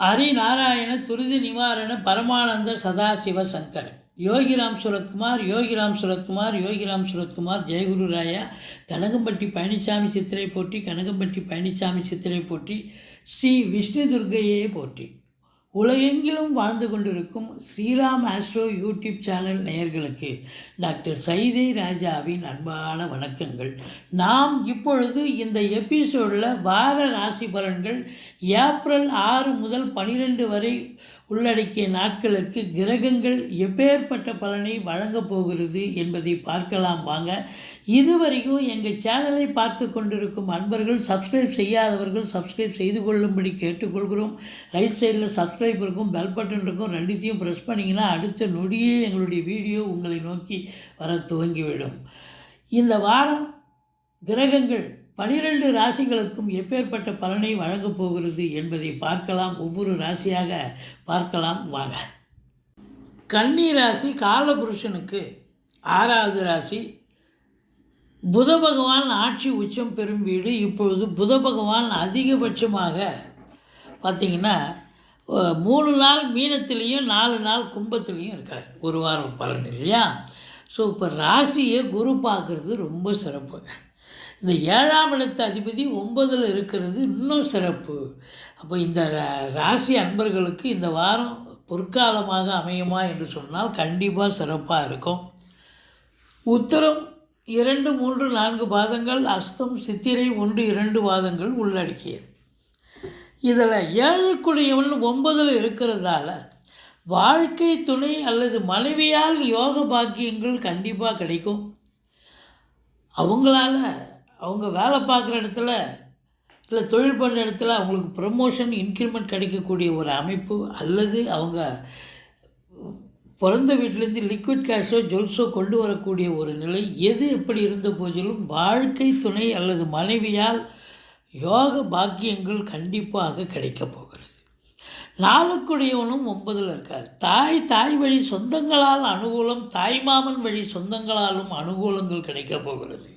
ஹரிநாராயண துரித நிவாரண பரமானந்த சதாசிவ சங்கரன் யோகிராம் சுரத்குமார் யோகிராம் சுரத்குமார் யோகிராம் சுரத்குமார் ஜெயகுரு ராயா கனகம்பட்டி பழனிசாமி சித்திரை போற்றி கனகம்பட்டி பழனிசாமி சித்திரை போற்றி ஸ்ரீ விஷ்ணு துர்க்கையே போற்றி. உலகெங்கிலும் வாழ்ந்து கொண்டிருக்கும் ஸ்ரீராம் ஆஸ்ட்ரோ யூடியூப் சேனல் நேயர்களுக்கு டாக்டர் சைதை ராஜாவின் அன்பான வணக்கங்கள். நாம் இப்பொழுது இந்த எபிசோடில் வார ராசி பலன்கள் ஏப்ரல் 6 முதல் 12 வரை உள்ளடக்கிய நாட்களுக்கு கிரகங்கள் எப்பேற்பட்ட பலனை வழங்கப் போகிறது என்பதை பார்க்கலாம் வாங்க. இதுவரைக்கும் எங்கள் சேனலை பார்த்து கொண்டிருக்கும் அன்பர்கள் சப்ஸ்கிரைப் செய்யாதவர்கள் சப்ஸ்கிரைப் செய்து கொள்ளும்படி கேட்டுக்கொள்கிறோம். ரைட் சைடில் சப்ஸ்கிரைப் இருக்கும், பெல் பட்டன் இருக்கும், ரெண்டுத்தையும் ப்ரெஸ் பண்ணிங்கன்னா அடுத்த நொடியே எங்களுடைய வீடியோ உங்களை நோக்கி வர துவங்கிவிடும். இந்த வாரம் கிரகங்கள் 12 ராசிகளுக்கும் எப்பேற்பட்ட பலனை வழங்கப் போகிறது என்பதை பார்க்கலாம். ஒவ்வொரு ராசியாக பார்க்கலாம் வாங்க. கன்னி ராசி காலபுருஷனுக்கு 6வது ராசி. புத பகவான் ஆட்சி உச்சம் பெறும் வீடு. இப்பொழுது புத பகவான் அதிகபட்சமாக பார்த்திங்கன்னா 3 நாள் மீனத்திலையும் 4 நாள் கும்பத்துலேயும் இருக்கார். ஒரு வாரம் பலன் இல்லையா? ஸோ இப்போ ராசியை குரு பார்க்குறது ரொம்ப சிறப்புங்க. இந்த 7ஆம் இடத்து அதிபதி 9ல் இருக்கிறது இன்னும் சிறப்பு. அப்போ இந்த ராசி அன்பர்களுக்கு இந்த வாரம் பொற்காலமாக அமையுமா என்று சொன்னால் கண்டிப்பாக சிறப்பாக இருக்கும். உத்திரம் 2, 3, 4 பாதங்கள், அஸ்தம் சித்திரை 1, 2 பாதங்கள் உள்ளடக்கியது. இதில் 7க்குடையவன் 9ல் இருக்கிறதால வாழ்க்கை துணை அல்லது மனைவியால் யோக பாக்கியங்கள் கண்டிப்பாக கிடைக்கும். அவங்களால அவங்க வேலை பார்க்குற இடத்துல இல்லை தொழில் பண்ணுற இடத்துல அவங்களுக்கு ப்ரமோஷன் இன்க்ரிமெண்ட் கிடைக்கக்கூடிய ஒரு அமைப்பு, அல்லது அவங்க பிறந்த வீட்டிலேருந்து லிக்விட் கேஷோ ஜுவல்ஸோ கொண்டு வரக்கூடிய ஒரு நிலை, எது எப்படி இருந்த போதிலும் வாழ்க்கை துணை அல்லது மனைவியால் யோக பாக்கியங்கள் கண்டிப்பாக கிடைக்கப் போகிறது. 4க்குடையவனும் 9ல் இருக்கார். தாய் வழி சொந்தங்களால் அனுகூலம், தாய்மாமன் வழி சொந்தங்களாலும் அனுகூலங்கள் கிடைக்கப் போகிறது.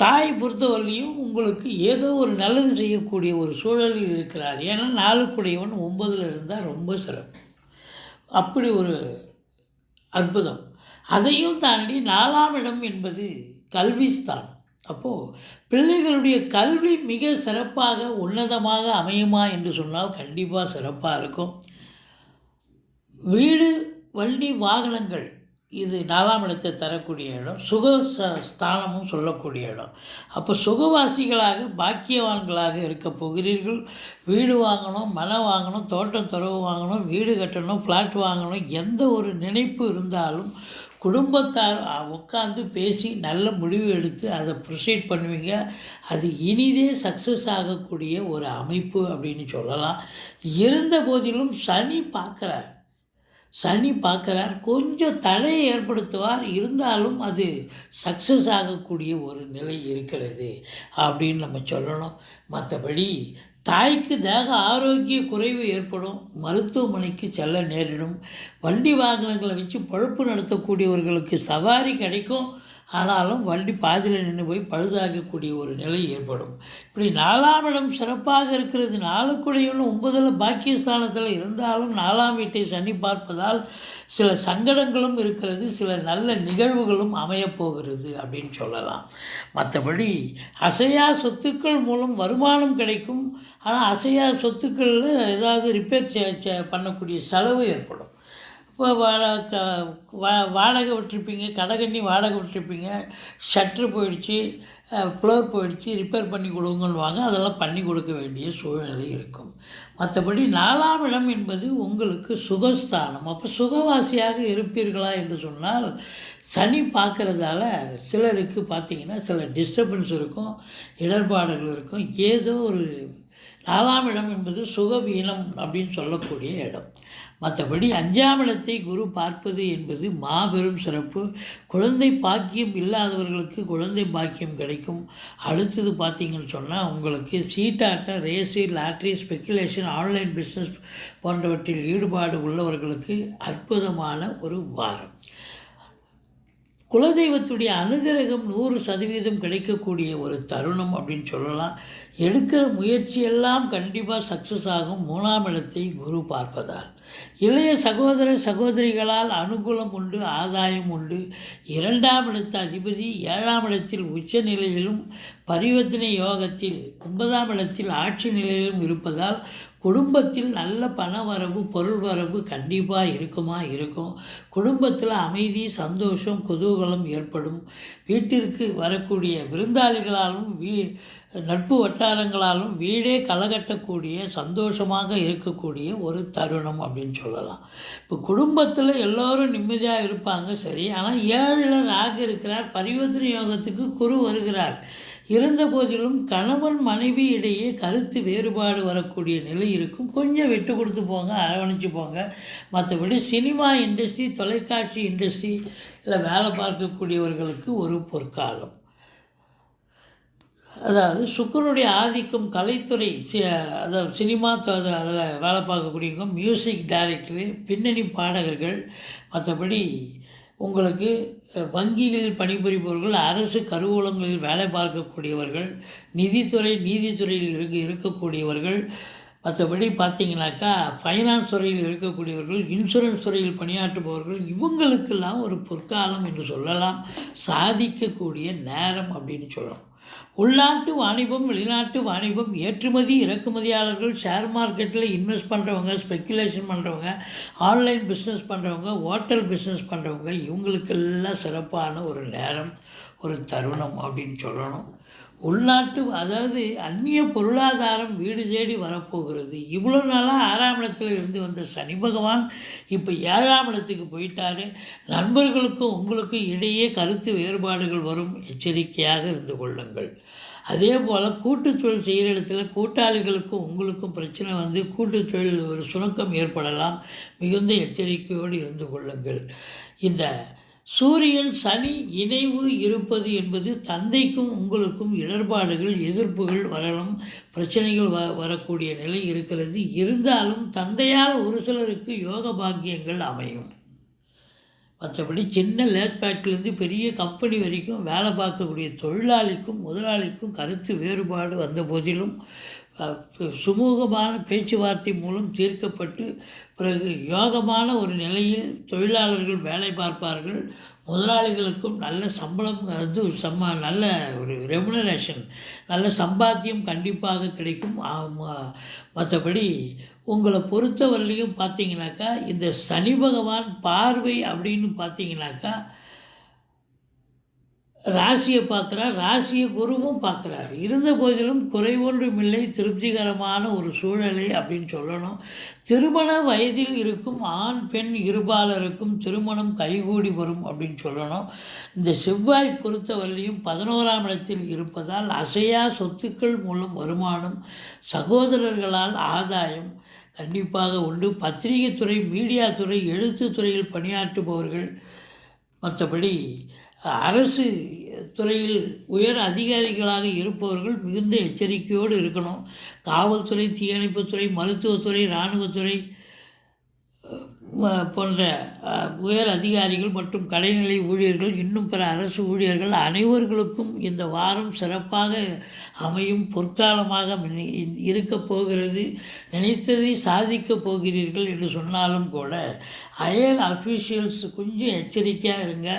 தாய் பொறுத்தவரையிலையும் உங்களுக்கு ஏதோ ஒரு நல்லது செய்யக்கூடிய ஒரு சூழலில் இருக்கிறார். ஏன்னா 4க்குடையவன் 9ல் இருந்தால் ரொம்ப சிறப்பு. அப்படி ஒரு அற்புதம். அதையும் தாண்டி 4ஆம் இடம் என்பது கல்விஸ்தான். அப்போது பிள்ளைகளுடைய கல்வி மிக சிறப்பாக உன்னதமாக அமையுமா என்று சொன்னால் கண்டிப்பாக சிறப்பாக இருக்கும். வீடு வண்டி வாகனங்கள் இது 4ஆம் இடத்தை தரக்கூடிய இடம். சுக ஸ்தானமும் சொல்லக்கூடிய இடம். அப்போ சுகவாசிகளாக பாக்கியவான்களாக இருக்க போகிறீர்கள். வீடு வாங்கணும், மனம் வாங்கணும், தோட்டம் துறவு வாங்கணும், வீடு கட்டணும், ஃப்ளாட் வாங்கணும், எந்த ஒரு நினைப்பு இருந்தாலும் குடும்பத்தார் உட்காந்து பேசி நல்ல முடிவு எடுத்து அதை ப்ரொசீட் பண்ணுவீங்க. அது இனிதே சக்ஸஸ் ஆகக்கூடிய ஒரு அமைப்பு அப்படின்னு சொல்லலாம். இருந்த போதிலும் சனி பார்க்குறார், கொஞ்சம் தடையை ஏற்படுத்துவார். இருந்தாலும் அது சக்ஸஸ் ஆகக்கூடிய ஒரு நிலை இருக்கிறது அப்படின்னு நம்ம சொல்லணும். மற்றபடி தாய்க்கு தேக ஆரோக்கிய குறைவு ஏற்படும், மருத்துவமனைக்கு செல்ல நேரிடும். வண்டி வாகனங்களை வச்சு பொழப்பு நடத்தக்கூடியவர்களுக்கு சவாரி கிடைக்கும். ஆனாலும் வண்டி பாதியில் நின்று போய் பழுதாகக்கூடிய ஒரு நிலை ஏற்படும். இப்படி 4ஆம் இடம் சிறப்பாக இருக்கிறது. 4க்குடையவன் 9ல் பாக்கியஸ்தானத்தில் இருந்தாலும் 4ஆம் வீட்டை சனி பார்ப்பதால் சில சங்கடங்களும் இருக்கிறது, சில நல்ல நிகழ்வுகளும் அமையப்போகிறது அப்படின்னு சொல்லலாம். மற்றபடி அசையா சொத்துக்கள் மூலம் வருமானம் கிடைக்கும். ஆனால் அசையா சொத்துக்களில் ஏதாவது ரிப்பேர் பண்ணக்கூடிய செலவு ஏற்படும். இப்போ வாடகை விட்டுருப்பீங்க, கடகண்ணி வாடகை விட்டுருப்பீங்க, ஷட்ரு போயிடுச்சு, ஃப்ளோர் போயிடுச்சு, ரிப்பேர் பண்ணி கொடுங்கன்னுவாங்க. அதெல்லாம் பண்ணி கொடுக்க வேண்டிய சூழ்நிலை இருக்கும். மற்றபடி 4ஆம் இடம் என்பது உங்களுக்கு சுகஸ்தானம். அப்போ சுகவாசியாக இருப்பீர்களா என்று சொன்னால் சனி பார்க்குறதால சிலருக்கு பார்த்திங்கன்னா சில டிஸ்டர்பன்ஸ் இருக்கும், இடர்பாடுகள் இருக்கும். ஏதோ ஒரு 4ஆம் இடம் என்பது சுகவீனம் அப்படின்னு சொல்லக்கூடிய இடம். மற்றபடி 5ஆம் இடத்தை குரு பார்ப்பது என்பது மாபெரும் சிறப்பு. குழந்தை பாக்கியம் இல்லாதவர்களுக்கு குழந்தை பாக்கியம் கிடைக்கும். அடுத்தது பார்த்திங்கன்னு சொன்னால் உங்களுக்கு சீட்டாட்ட, race, lottery, speculation, online business போன்றவற்றில் ஈடுபாடு உள்ளவர்களுக்கு அற்புதமான ஒரு வாரம். குலதெய்வத்துடைய அனுகிரகம் 100% கிடைக்கக்கூடிய ஒரு தருணம் அப்படின்னு சொல்லலாம். எடுக்கிற முயற்சியெல்லாம் கண்டிப்பாக சக்ஸஸ் ஆகும். 3ஆம் இடத்தை குரு பார்ப்பதால் இளைய சகோதர சகோதரிகளால் அனுகூலம் உண்டு, ஆதாயம் உண்டு. 2ஆம் இடத்து அதிபதி 7ஆம் இடத்தில் உச்ச நிலையிலும் பரிவர்த்தனை யோகத்தில் 9ஆம் இடத்தில் ஆட்சி நிலையிலும் இருப்பதால் குடும்பத்தில் நல்ல பண வரவு, பொருள் வரவு கண்டிப்பாக இருக்கும். குடும்பத்தில் அமைதி, சந்தோஷம், குதூகலம் ஏற்படும். வீட்டிற்கு வரக்கூடிய விருந்தாளிகளாலும் நட்பு வட்டாரங்களாலும் வீடே களைகட்டக்கூடிய, சந்தோஷமாக இருக்கக்கூடிய ஒரு தருணம் அப்படின்னு சொல்லலாம். இப்போ குடும்பத்தில் எல்லோரும் நிம்மதியாக இருப்பாங்க, சரி. ஆனால் 7ல் ராகு இருக்கிறார், பரிவர்த்தனை யோகத்துக்கு குரு வருகிறார். இருந்த போதிலும் கணவன் மனைவி இடையே கருத்து வேறுபாடு வரக்கூடிய நிலை இருக்கும். கொஞ்சம் விட்டு கொடுத்து போங்க, அரவணைச்சு போங்க. மற்றபடி சினிமா இண்டஸ்ட்ரி, தொலைக்காட்சி இண்டஸ்ட்ரி இல்லை வேலை பார்க்கக்கூடியவர்களுக்கு ஒரு பொற்காலம். அதாவது சுக்கிரனுடைய ஆதிக்கம் கலைத்துறை, அதாவது சினிமா அதில் வேலை பார்க்கக்கூடியவங்க, மியூசிக் டைரக்டரு, பின்னணி பாடகர்கள், மற்றபடி உங்களுக்கு வங்கிகளில் பணிபுரிபவர்கள், அரசு கருவூலங்களில் வேலை பார்க்கக்கூடியவர்கள், நீதித்துறையில் இருக்கக்கூடியவர்கள், மற்றபடி பார்த்திங்கனாக்கா ஃபைனான்ஸ் துறையில் இருக்கக்கூடியவர்கள், இன்சூரன்ஸ் துறையில் பணியாற்றுபவர்கள், இவங்களுக்கெல்லாம் ஒரு பொற்காலம் என்று சொல்லலாம். சாதிக்கக்கூடிய நேரம் அப்படின்னு சொல்லலாம். உள்நாட்டு வாணிபம், வெளிநாட்டு வாணிபம், ஏற்றுமதி இறக்குமதியாளர்கள், ஷேர் மார்க்கெட்டில் இன்வெஸ்ட் பண்ணுறவங்க, ஸ்பெக்குலேஷன் பண்ணுறவங்க, ஆன்லைன் பிஸ்னஸ் பண்ணுறவங்க, ஹோட்டல் பிஸ்னஸ் பண்ணுறவங்க, இவங்களுக்கெல்லாம் சிறப்பான ஒரு நேரம், ஒரு தருணம் அப்படின்னு சொல்லணும். உள்நாட்டு, அதாவது அந்நிய பொருளாதாரம் வீடு தேடி வரப்போகிறது. இவ்வளோ நாளாக 6ஆம் இடத்துல இருந்து வந்த சனி பகவான் இப்போ 7ஆம் இடத்துக்கு போயிட்டார். நண்பர்களுக்கும் உங்களுக்கும் இடையே கருத்து வேறுபாடுகள் வரும், எச்சரிக்கையாக இருந்து கொள்ளுங்கள். அதே போல் கூட்டுத்தொழில் செய்கிற இடத்துல கூட்டாளிகளுக்கும் உங்களுக்கும் பிரச்சனை வந்து கூட்டுத்தொழில் ஒரு சுணக்கம் ஏற்படலாம். மிகுந்த எச்சரிக்கையோடு இருந்து கொள்ளுங்கள். இந்த சூரியன் சனி இணைவு இருப்பது என்பது தந்தைக்கும் உங்களுக்கும் இடர்பாடுகள், எதிர்ப்புகள் வரலாம், பிரச்சனைகள் வரக்கூடிய நிலை இருக்கிறது. இருந்தாலும் தந்தையால் ஒரு சிலருக்கு யோக பாக்கியங்கள் அமையும். மற்றபடி சின்ன லேத் ஃபேக்ட்ரிலேருந்து பெரிய கம்பெனி வரைக்கும் வேலை பார்க்கக்கூடிய தொழிலாளிக்கும் முதலாளிக்கும் கருத்து வேறுபாடு வந்த போதிலும் சுமூகமான பேச்சுவார்த்தை மூலம் தீர்க்கப்பட்டு பிறகு யோகமான ஒரு நிலையில் தொழிலாளர்கள் வேலை பார்ப்பார்கள். முதலாளிகளுக்கும் நல்ல சம்பளம், நல்ல ஒரு ரெமுனரேஷன், நல்ல சம்பாத்தியம் கண்டிப்பாக கிடைக்கும். மற்றபடி உங்களை பொறுத்தவரையிலையும் பார்த்தீங்கன்னாக்கா இந்த சனி பகவான் பார்வை அப்படின்னு பார்த்தீங்கன்னாக்கா ராசியை பார்க்குறார், ராசியை குருவும் பார்க்குறார். இருந்த போதிலும் குறைவொன்றுமில்லை, திருப்திகரமான ஒரு சூழலை அப்படின்னு சொல்லணும். திருமண வயதில் இருக்கும் ஆண் பெண் இருபாலருக்கும் திருமணம் கைகூடி வரும் அப்படின்னு சொல்லணும். இந்த செவ்வாய் பொறுத்தவரையிலையும் 11ஆம் இடத்தில் இருப்பதால் அசையா சொத்துக்கள் மூலம் வருமானம், சகோதரர்களால் ஆதாயம் கண்டிப்பாக உண்டு. பத்திரிகை துறை, மீடியா துறை, எழுத்து துறையில் பணியாற்றுபவர்கள், மற்றபடி அரசு துறையில் உயர் அதிகாரிகளாக இருப்பவர்கள் மிகுந்த எச்சரிக்கையோடு இருக்கணும். காவல்துறை, தீயணைப்புத்துறை, மருத்துவத்துறை, இராணுவத்துறை போன்ற உயர் அதிகாரிகள் மற்றும் கடைநிலை ஊழியர்கள், இன்னும் பிற அரசு ஊழியர்கள் அனைவர்களுக்கும் இந்த வாரம் சிறப்பாக அமையும், பொற்காலமாக இருக்கப் போகிறது. நினைத்ததை சாதிக்கப் போகிறீர்கள் என்று சொன்னாலும் கூட ஹையர் அஃபீஷியல்ஸ் கொஞ்சம் எச்சரிக்கையாக இருங்க.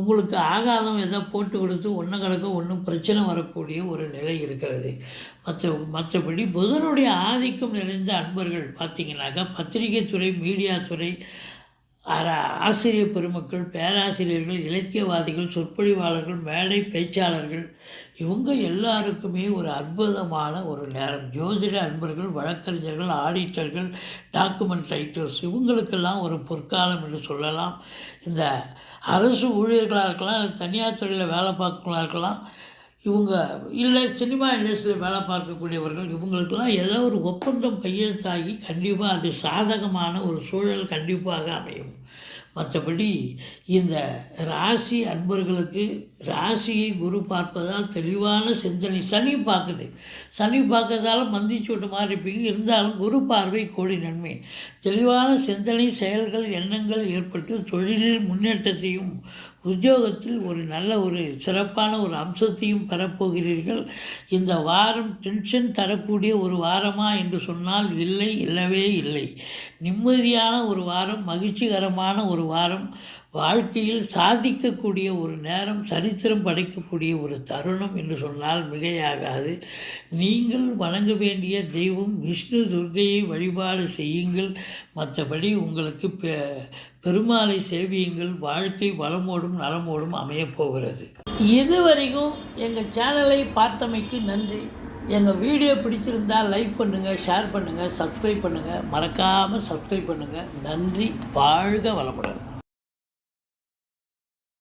உங்களுக்கு ஆகாதம் எதை போட்டு கொடுத்து ஒன்று கிடக்க ஒன்றும் பிரச்சனை வரக்கூடிய ஒரு நிலை இருக்கிறது. மற்றபடி புதனுடைய ஆதிக்கம் நிறைந்த அன்பர்கள் பார்த்திங்கனாக்கா பத்திரிகை துறை, மீடியா துறை, ஆசிரியர் பெருமக்கள், பேராசிரியர்கள், இலக்கியவாதிகள், சொற்பொழிவாளர்கள், மேடை பேச்சாளர்கள், இவங்க எல்லாருக்குமே ஒரு அற்புதமான ஒரு நேரம். ஜோதிட அன்பர்கள், வழக்கறிஞர்கள், ஆடிட்டர்கள், டாக்குமெண்ட் ரைட்டர்ஸ், இவங்களுக்கெல்லாம் ஒரு பொற்காலம் என்று சொல்லலாம். இந்த அரசு ஊழியர்களாக இருக்கலாம், இல்லை தனியார் துறையில் வேலை பார்க்கறவங்களாக இருக்கலாம், இவங்க இல்லை சினிமா இண்டஸ்ட்ரியில் வேலை பார்க்கக்கூடியவர்கள், இவங்களுக்கெல்லாம் ஏதோ ஒரு ஒப்பந்தம் கையெழுத்தாகி கண்டிப்பாக அது சாதகமான ஒரு சூழல் கண்டிப்பாக அமையும். மற்றபடி இந்த ராசி அன்பர்களுக்கு ராசியை குரு பார்ப்பதால் தெளிவான சிந்தனை, சனி பார்க்கறதால மந்திச்சு விட்ட மாதிரி இருப்பீங்க. இருந்தாலும் குரு பார்வை கோடி நன்மை. தெளிவான சிந்தனை, செயல்கள், எண்ணங்கள் ஏற்பட்டு தொழிலில் முன்னேற்றத்தையும் உத்தியோகத்தில் ஒரு நல்ல ஒரு சிறப்பான ஒரு அம்சத்தையும் பெறப்போகிறீர்கள். இந்த வாரம் டென்ஷன் தரக்கூடிய ஒரு வாரமா என்று சொன்னால் இல்லை, இல்லவே இல்லை. நிம்மதியான ஒரு வாரம், மகிழ்ச்சிகரமான ஒரு வாரம், வாழ்க்கையில் சாதிக்கக்கூடிய ஒரு நேரம், சரித்திரம் படைக்கக்கூடிய ஒரு தருணம் என்று சொன்னால் மிகையாகாது. நீங்கள் வணங்க வேண்டிய தெய்வம் விஷ்ணு துர்க்கையை வழிபாடு செய்யுங்கள். மற்றபடி உங்களுக்கு பெருமாளை சேவியுங்கள். வாழ்க்கை வளமோடும் நலமோடும் அமையப்போகிறது. இதுவரைக்கும் எங்கள் சேனலை பார்த்தமைக்கு நன்றி. எங்கள் வீடியோ பிடிச்சிருந்தால் லைக் பண்ணுங்கள், ஷேர் பண்ணுங்கள், சப்ஸ்கிரைப் பண்ணுங்கள். மறக்காமல் சப்ஸ்கிரைப் பண்ணுங்கள். நன்றி. வாழ்க வளமுடன்.